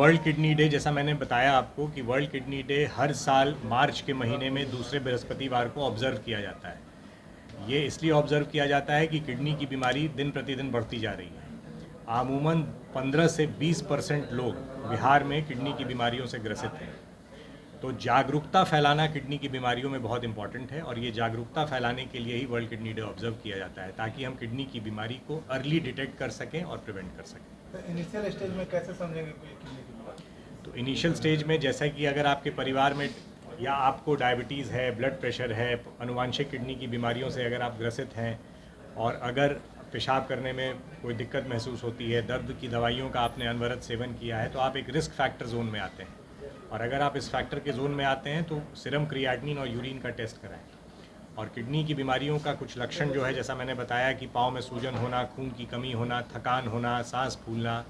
World kidney day, जैसा मैंने बताया आपको कि वर्ल्ड किडनी डे हर साल मार्च के महीने में दूसरे बृहस्पतिवार को ऑब्ज़र्व किया जाता है। ये इसलिए ऑब्ज़र्व किया जाता है कि किडनी की बीमारी दिन प्रतिदिन बढ़ती जा रही है। आमूमन 15 से 20% लोग बिहार में किडनी की बीमारियों से ग्रसित हैं। तो जागरूकता फैलाना किडनी की बीमारियों में बहुत इंपॉर्टेंट है और ये जागरूकता फैलाने के लिए ही वर्ल्ड किडनी डे ऑब्जर्व किया जाता है, ताकि हम किडनी की बीमारी को अर्ली डिटेक्ट कर सकें और प्रिवेंट कर सकें। तो इनिशियल स्टेज में कैसे समझेंगे कोई किडनी की बीमारी? तो इनिशियल स्टेज में जैसा कि अगर आपके परिवार में या आपको डायबिटीज़ है, ब्लड प्रेशर है, अनुवांशिक किडनी की बीमारियों से अगर आप ग्रसित हैं और अगर पेशाब करने में कोई दिक्कत महसूस होती है, दर्द की दवाइयों का आपने अनवरत सेवन किया है, तो आप एक रिस्क फैक्टर जोन में आते हैं। और अगर आप इस फैक्टर के जोन में आते हैं तो सीरम क्रिएटिनिन और यूरिन का टेस्ट कराएं। और किडनी की बीमारियों का कुछ लक्षण जो है, जैसा मैंने बताया कि पाँव में सूजन होना, खून की कमी होना, थकान होना, सांस फूलना,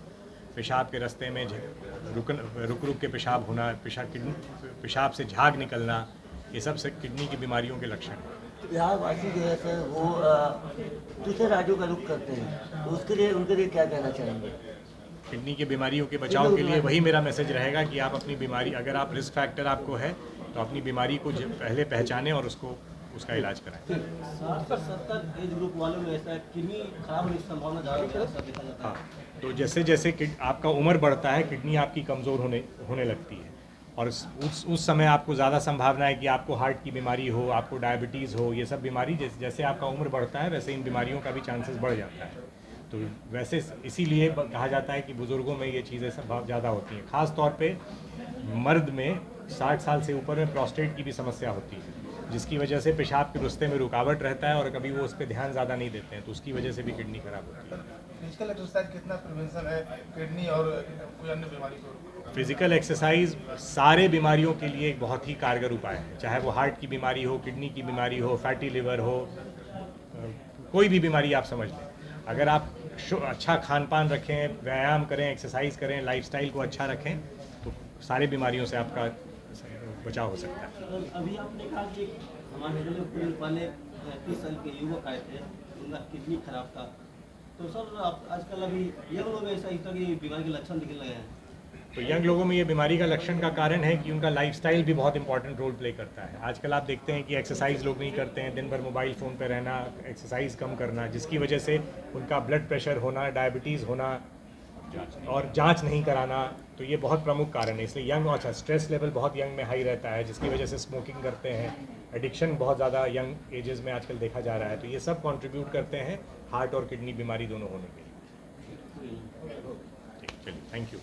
पेशाब के रास्ते में रुक के पेशाब होना, पेशाब से झाग निकलना, ये सब से किडनी की बीमारियों के लक्षण हैं। बिहार वासी जो है सर वो दूसरे राज्यों का रुख करते हैं, तो उसके लिए उनके लिए क्या कहना चाहेंगे? किडनी की बीमारियों के बचाव के लिए वही मेरा मैसेज रहेगा कि आप अपनी बीमारी, अगर आप रिस्क फैक्टर आपको है तो अपनी बीमारी को पहले पहचानें और उसका इलाज कराएं। 60 से 70 एज ग्रुप वालों में ऐसा किडनी खराब होने की संभावना ज़्यादा देखा जाता है। हाँ, तो जैसे जैसे आपका उम्र बढ़ता है, किडनी आपकी कमज़ोर होने लगती है और उस समय आपको ज़्यादा संभावना है कि आपको हार्ट की बीमारी हो, आपको डायबिटीज़ हो। ये सब बीमारी जैसे आपका उम्र बढ़ता है वैसे इन बीमारियों का भी चांसेस बढ़ जाता है। तो वैसे इसीलिए कहा जाता है कि बुज़ुर्गों में ये चीज़ें सब बहुत ज़्यादा होती हैं। ख़ास तौर पे मर्द में 60 साल से ऊपर में प्रोस्टेट की भी समस्या होती है, जिसकी वजह से पेशाब के रास्ते में रुकावट रहता है और कभी वो उस पर ध्यान ज़्यादा नहीं देते हैं, तो उसकी वजह से भी किडनी खराब होती है। फिजिकल एक्सरसाइज कितना प्रिवेंशन है किडनी और कोई अन्य बीमारी को? फिजिकल एक्सरसाइज सारे बीमारियों के लिए एक बहुत ही कारगर उपाय है, चाहे वो हार्ट की बीमारी हो, किडनी की बीमारी हो, फैटी लिवर हो, कोई भी बीमारी आप समझ लें। अगर आप अच्छा खान पान रखें, व्यायाम करें, एक्सरसाइज करें, लाइफस्टाइल को अच्छा रखें, तो सारी बीमारियों से आपका बचाव हो सकता है। अभी आपने कहा कि हमारे जिले में कुछ पहले 30 साल के युवक आए थे, उनका किडनी खराब था, तो सर आप आजकल अभी यंग लोग ऐसा इस तरह की बीमारी के लक्षण दिखने लगे हैं। तो यंग लोगों में ये बीमारी का लक्षण का कारण है कि उनका लाइफस्टाइल भी बहुत इंपॉर्टेंट रोल प्ले करता है। आजकल आप देखते हैं कि एक्सरसाइज लोग नहीं करते हैं, दिन भर मोबाइल फ़ोन पे रहना, एक्सरसाइज कम करना, जिसकी वजह से उनका ब्लड प्रेशर होना, डायबिटीज़ होना और जांच नहीं कराना, तो ये बहुत प्रमुख कारण है। इसलिए यंग और स्ट्रेस लेवल बहुत यंग में हाई रहता है, जिसकी वजह से स्मोकिंग करते हैं, एडिक्शन बहुत ज़्यादा यंग एजेस में आजकल देखा जा रहा है। तो ये सब कंट्रीब्यूट करते हैं हार्ट और किडनी बीमारी दोनों होने के लिए। ठीक, चलिए, थैंक यू।